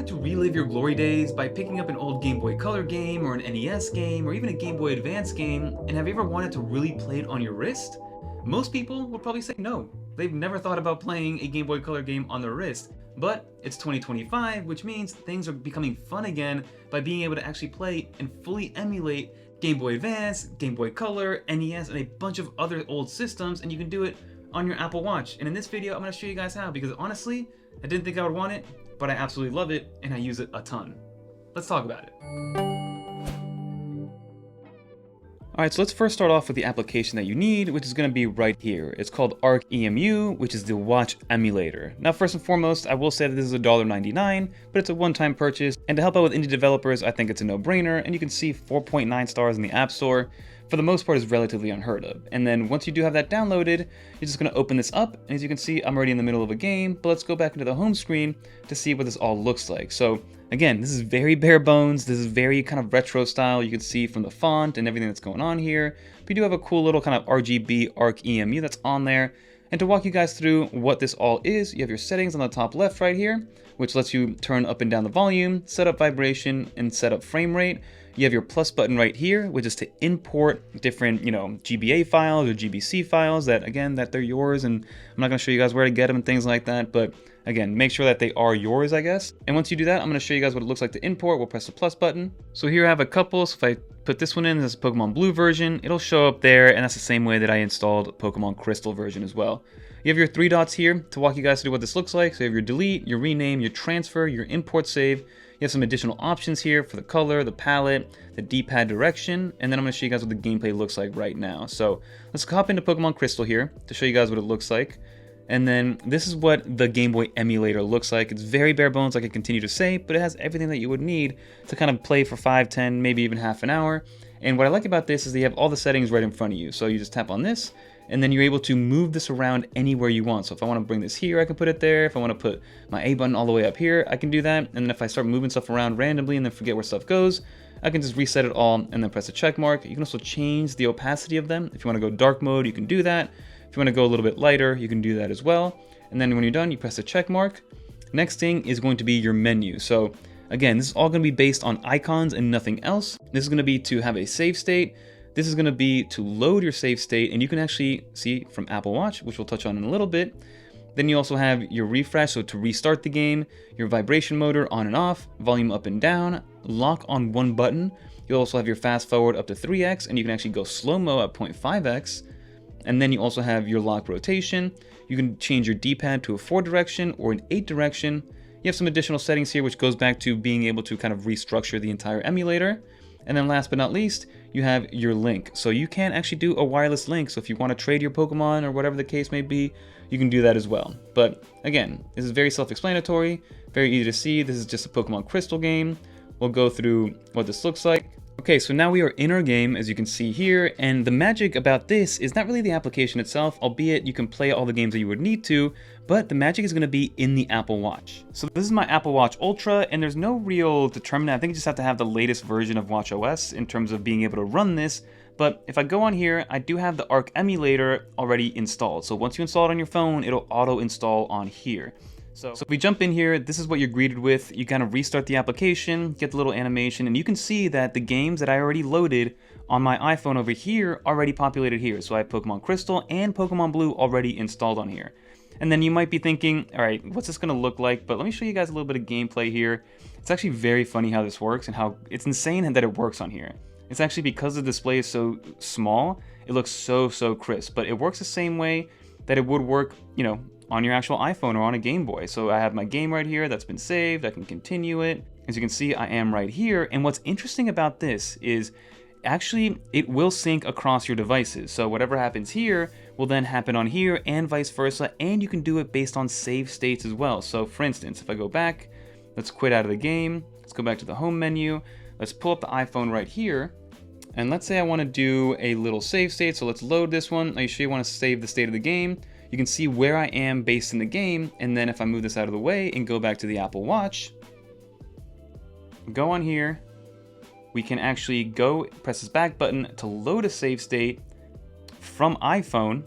wanted to relive your glory days by picking up an old Game Boy Color game or an NES game or even a Game Boy Advance game, and have you ever wanted to really play it on your wrist? Most people would probably say no. They've never thought about playing a Game Boy Color game on their wrist. But it's 2025, which means things are becoming fun again by being able to actually play and fully emulate Game Boy Advance, Game Boy Color, NES, and a bunch of other old systems, and you can do it on your Apple Watch. And in this video, I'm going to show you guys how, because honestly, I didn't think I would want it, but I absolutely love it, and I use it a ton. Let's talk about it. Alright, so let's first start off with the application that you need, which is going to be right here. It's called ArcEmu, which is the watch emulator. Now, first and foremost, I will say that this is $1.99, but it's a one-time purchase, and to help out with indie developers, I think it's a no-brainer, and you can see 4.9 stars in the App Store. For the most part, is relatively unheard of. And then once you do have that downloaded, you're just going to open this up, and as you can see, I'm already in the middle of a game, but let's go back into the home screen to see what this all looks like. So again, this is very bare bones, this is very kind of retro style, you can see from the font and everything that's going on here. But you do have a cool little kind of RGB ArcEmu that's on there. And to walk you guys through what this all is, you have your settings on the top left right here, which lets you turn up and down the volume, set up vibration, and set up frame rate. You have your plus button right here, which is to import different, GBA files or GBC files that, again, that they're yours, and I'm not going to show you guys where to get them and things like that, but again, make sure that they are yours, I guess. And once you do that, I'm going to show you guys what it looks like to import. We'll press the plus button. So here I have a couple, so if I put this one in, this is Pokemon Blue version, it'll show up there, and that's the same way that I installed Pokemon Crystal version as well. You have your three dots here to walk you guys through what this looks like. So you have your delete, your rename, your transfer, your import save. You have some additional options here for the color, the palette, the D-pad direction, and then I'm going to show you guys what the gameplay looks like right now. So let's hop into Pokemon Crystal here to show you guys what it looks like. And then this is what the Game Boy emulator looks like. It's very bare bones, like I continue to say, but it has everything that you would need to kind of play for 5, 10, maybe even half an hour. And what I like about this is that you have all the settings right in front of you. So you just tap on this, and then you're able to move this around anywhere you want. So if I want to bring this here, I can put it there. If I want to put my A button all the way up here, I can do that. And then if I start moving stuff around randomly and then forget where stuff goes, I can just reset it all and then press a check mark. You can also change the opacity of them. If you want to go dark mode, you can do that. If you want to go a little bit lighter, you can do that as well. And then when you're done, you press a check mark. Next thing is going to be your menu. So again, this is all going to be based on icons and nothing else. This is going to be to have a save state. This is going to be to load your save state, and you can actually see from Apple Watch, which we'll touch on in a little bit. Then you also have your refresh, so to restart the game, your vibration motor on and off, volume up and down, lock on one button. You'll also have your fast forward up to 3x, and you can actually go slow-mo at 0.5x. And then you also have your lock rotation. You can change your D-pad to a 4 direction or an 8 direction. You have some additional settings here, which goes back to being able to kind of restructure the entire emulator. And then last but not least, you have your link. So you can actually do a wireless link. So if you want to trade your Pokemon or whatever the case may be, you can do that as well. But again, this is very self-explanatory, very easy to see. This is just a Pokemon Crystal game. We'll go through what this looks like. Okay, so now we are in our game, as you can see here, and the magic about this is not really the application itself, albeit you can play all the games that you would need to, but the magic is going to be in the Apple Watch. So this is my Apple Watch Ultra, and there's no real determinant. I think you just have to have the latest version of watchOS in terms of being able to run this, but if I go on here, I do have the Arc emulator already installed. So once you install it on your phone, it'll auto-install on here. So if we jump in here, this is what you're greeted with. You kind of restart the application, get the little animation, and you can see that the games that I already loaded on my iPhone over here already populated here. So I have Pokemon Crystal and Pokemon Blue already installed on here. And then you might be thinking, all right, what's this going to look like? But let me show you guys a little bit of gameplay here. It's actually very funny how this works and how it's insane that it works on here. It's actually because the display is so small, it looks so crisp, but it works the same way that it would work, on your actual iPhone or on a Game Boy. So I have my game right here that's been saved. I can continue it. As you can see, I am right here. And what's interesting about this is actually it will sync across your devices. So whatever happens here will then happen on here and vice versa. And you can do it based on save states as well. So for instance, if I go back, let's quit out of the game. Let's go back to the home menu. Let's pull up the iPhone right here. And let's say I want to do a little save state. So let's load this one. Are you sure you want to save the state of the game? You can see where I am based in the game, and then if I move this out of the way and go back to the Apple Watch, go on here, we can actually go press this back button to load a save state from iPhone,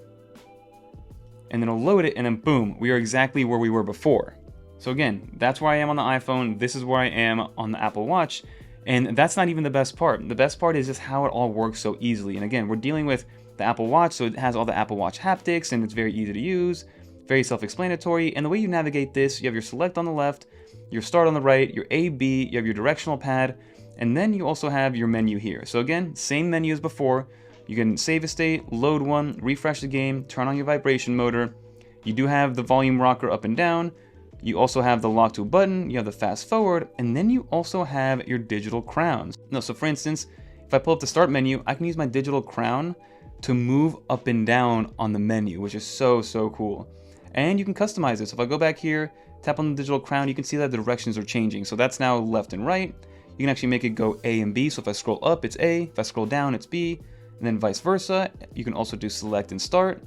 and then it'll load it, and then boom, we are exactly where we were before. So again, that's where I am on the iPhone, this is where I am on the Apple Watch, and that's not even the best part. The best part is just how it all works so easily. And again, we're dealing with the Apple Watch, so it has all the Apple Watch haptics, and it's very easy to use, very self-explanatory. And the way you navigate this, you have your select on the left, your start on the right, your A, B, you have your directional pad, and then you also have your menu here. So again, same menu as before. You can save a state, load one, refresh the game, turn on your vibration motor. You do have the volume rocker up and down. You also have the lock to button, you have the fast forward, and then you also have your digital crowns. No, so for instance, if I pull up the start menu, I can use my digital crown to move up and down on the menu, which is so cool. And you can customize it. So if I go back here, tap on the digital crown, you can see that the directions are changing. So that's now left and right. You can actually make it go A and B. So if I scroll up, it's A. If I scroll down, it's B. And then vice versa. You can also do select and start.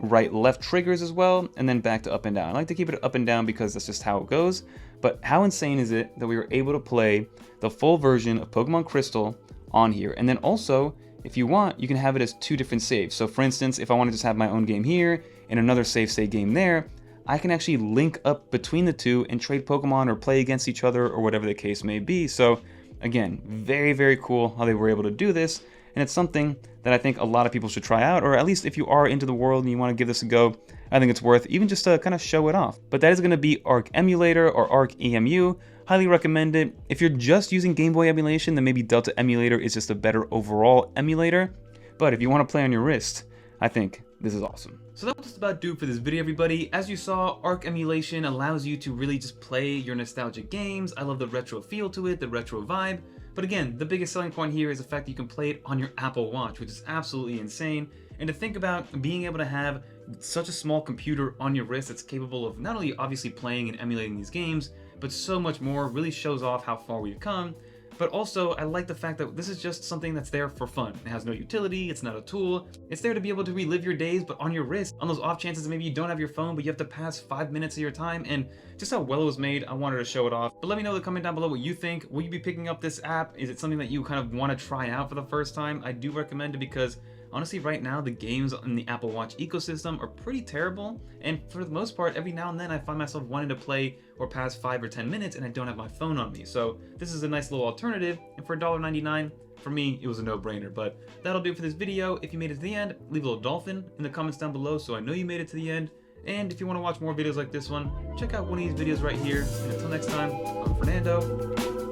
Right, left triggers as well, and then back to up and down. I like to keep it up and down because that's just how it goes. But how insane is it that we were able to play the full version of Pokemon Crystal on here? And then also, if you want, you can have it as 2 different saves. So for instance, if I want to just have my own game here and another save state game there, I can actually link up between the two and trade Pokemon or play against each other or whatever the case may be. So again, very cool how they were able to do this. And it's something that I think a lot of people should try out, or at least if you are into the world and you want to give this a go, I think it's worth even just to kind of show it off. But that is going to be ArcEmulator or ArcEmu. Highly recommend it. If you're just using Game Boy emulation, then maybe Delta Emulator is just a better overall emulator. But if you want to play on your wrist, I think this is awesome. So that will just about do it for this video, everybody. As you saw, Arc emulation allows you to really just play your nostalgic games. I love the retro feel to it, the retro vibe. But again, the biggest selling point here is the fact that you can play it on your Apple Watch, which is absolutely insane. And to think about being able to have such a small computer on your wrist that's capable of not only obviously playing and emulating these games, but so much more, really shows off how far we've come. But also, I like the fact that this is just something that's there for fun. It has no utility, it's not a tool. It's there to be able to relive your days, but on your wrist, on those off chances that maybe you don't have your phone, but you have to pass 5 minutes of your time. And just how well it was made, I wanted to show it off. But let me know in the comment down below what you think. Will you be picking up this app? Is it something that you kind of want to try out for the first time? I do recommend it because honestly, right now, the games in the Apple Watch ecosystem are pretty terrible, and for the most part, every now and then I find myself wanting to play or pass 5 or 10 minutes and I don't have my phone on me. So this is a nice little alternative, and for $1.99, for me, it was a no-brainer. But that'll do it for this video. If you made it to the end, leave a little dolphin in the comments down below so I know you made it to the end. And if you want to watch more videos like this one, check out one of these videos right here. And until next time, I'm Fernando.